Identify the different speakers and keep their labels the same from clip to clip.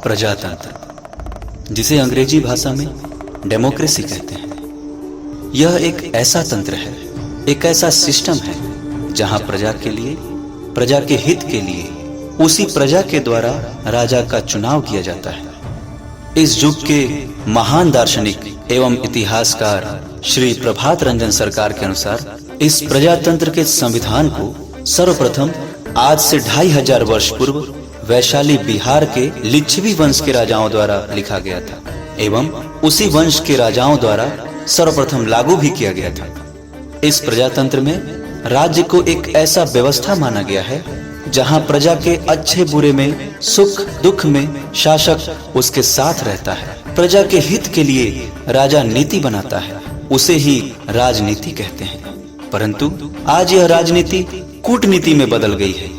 Speaker 1: प्रजातंत्र, जिसे अंग्रेजी भाषा में डेमोक्रेसी कहते हैं, यह एक ऐसा तंत्र है, एक ऐसा सिस्टम है जहां प्रजा के लिए, प्रजा के हित के लिए उसी प्रजा के द्वारा राजा का चुनाव किया जाता है। इस युग के महान दार्शनिक एवं इतिहासकार श्री प्रभात रंजन सरकार के अनुसार इस प्रजातंत्र के संविधान को सर्वप्रथम आज से 2500 वर्ष पूर्व वैशाली बिहार के लिच्छवी वंश के राजाओं द्वारा लिखा गया था एवं उसी वंश के राजाओं द्वारा सर्वप्रथम लागू भी किया गया था। इस प्रजातंत्र में राज्य को एक ऐसा व्यवस्था माना गया है जहां प्रजा के अच्छे बुरे में, सुख दुख में शासक उसके साथ रहता है। प्रजा के हित के लिए राजा नीति बनाता है, उसे ही राजनीति कहते हैं। परंतु आज यह राजनीति कूटनीति में बदल गई है।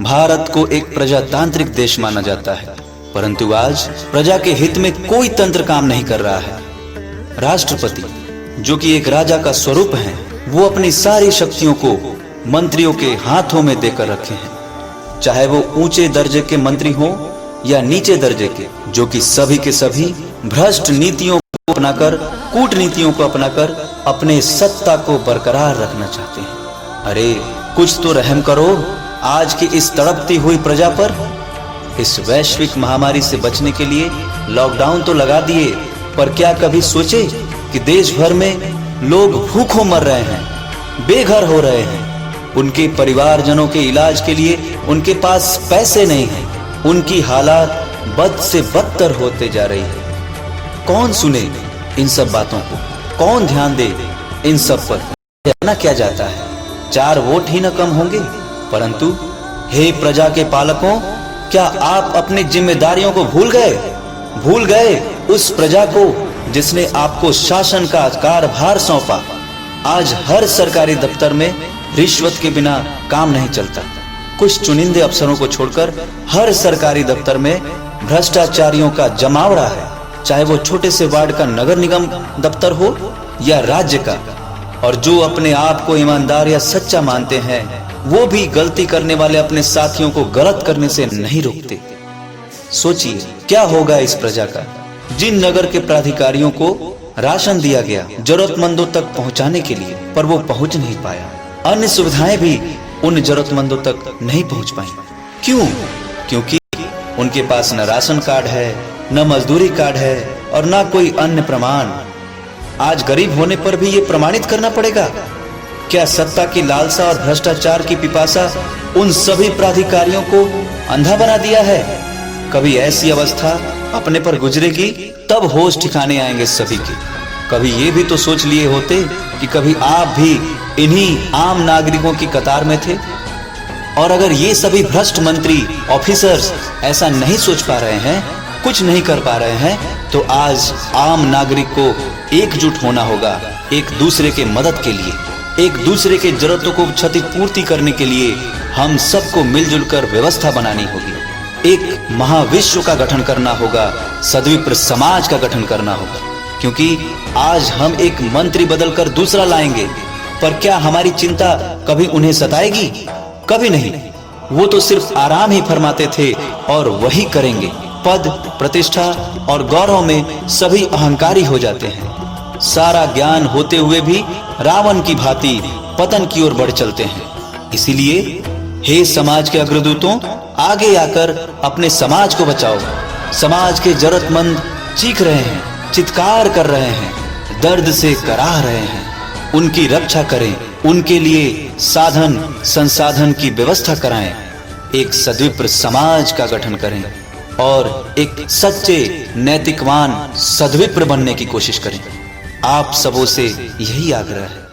Speaker 1: भारत को एक प्रजातांत्रिक देश माना जाता है, परंतु आज प्रजा के हित में कोई तंत्र काम नहीं कर रहा है। राष्ट्रपति, जो कि एक राजा का स्वरूप है, वो अपनी सारी शक्तियों को मंत्रियों के हाथों में देकर रखे हैं, चाहे वो ऊंचे दर्जे के मंत्री हो या नीचे दर्जे के, जो कि सभी के सभी भ्रष्ट नीतियों को अपनाकर, कूटनीतियों को अपनाकर अपने सत्ता को बरकरार रखना चाहते हैं। अरे कुछ तो रहम करो आज की इस तड़पती हुई प्रजा पर। इस वैश्विक महामारी से बचने के लिए लॉकडाउन तो लगा दिए, पर क्या कभी सोचे कि देश भर में लोग भूखों मर रहे हैं, बेघर हो रहे हैं, उनके परिवारजनों के इलाज के लिए उनके पास पैसे नहीं हैं, उनकी हालात बद से बदतर होते जा रही है। कौन सुने इन सब बातों को, कौन ध्यान दे इन सब पर? कहना क्या जाता है, 4 वोट ही न कम होंगे। परंतु हे प्रजा के पालकों, क्या आप अपनी जिम्मेदारियों को भूल गए उस प्रजा को जिसने आपको शासन का कार्यभार सौंपा। आज हर सरकारी दफ्तर में रिश्वत के बिना काम नहीं चलता। कुछ चुनिंदे अफसरों को छोड़कर हर सरकारी दफ्तर में भ्रष्टाचारियों का जमावड़ा है, चाहे वो छोटे से वार्ड का नगर निगम दफ्तर हो या राज्य का। और जो अपने आप को ईमानदार या सच्चा मानते हैं, वो भी गलती करने वाले अपने साथियों को गलत करने से नहीं रोकते। सोचिए क्या होगा इस प्रजा का। जिन नगर के प्राधिकारियों को राशन दिया गया जरूरतमंदों तक पहुंचाने के लिए, पर वो पहुंच नहीं पाया, अन्य सुविधाएं भी उन जरूरतमंदों तक नहीं पहुंच पाई। क्यों? क्योंकि उनके पास न राशन कार्ड है, न मजदूरी कार्ड है और न कोई अन्य प्रमाण। आज गरीब होने पर भी ये प्रमाणित करना पड़ेगा। क्या सत्ता की लालसा और भ्रष्टाचार की पिपासा उन सभी प्राधिकारियों को अंधा बना दिया है? कभी ऐसी अवस्था अपने पर गुजरेगी तब होश ठिकाने आएंगे सभी के। कभी ये भी तो सोच लिए होते कि कभी आप भी इन्हीं आम नागरिकों की कतार में थे। और अगर ये सभी भ्रष्ट मंत्री, ऑफिसर्स ऐसा नहीं सोच पा रहे हैं, कुछ नहीं कर पा रहे हैं, तो आज आम नागरिक को एकजुट होना होगा, एक दूसरे के मदद के लिए, एक दूसरे के जरूरतों को क्षतिपूर्ति करने के लिए हम सबको मिलजुल कर व्यवस्था बनानी होगी। एक महाविश्व का गठन करना होगा, सद्विप्र समाज का गठन करना होगा। क्योंकि आज हम एक मंत्री बदलकर दूसरा लाएंगे, पर क्या हमारी चिंता कभी उन्हें सताएगी? कभी नहीं। वो तो सिर्फ आराम ही फरमाते थे और वही करेंगे। पद, प्रतिष्ठा और गौरव में सभी अहंकारी हो जाते हैं। सारा ज्ञान होते हुए भी रावण की भांति पतन की ओर बढ़ चलते हैं। इसीलिए हे समाज के अग्रदूतों, आगे आकर अपने समाज को बचाओ। समाज के जरूरतमंद चीख रहे हैं, चित्कार कर रहे हैं, दर्द से कराह रहे हैं। उनकी रक्षा करें, उनके लिए साधन संसाधन की व्यवस्था कराएं, एक सद्विप्र समाज का गठन करें और एक सच्चे नैतिकवान सद्विप्र बनने की कोशिश करें। आप सबों से यही आग्रह है।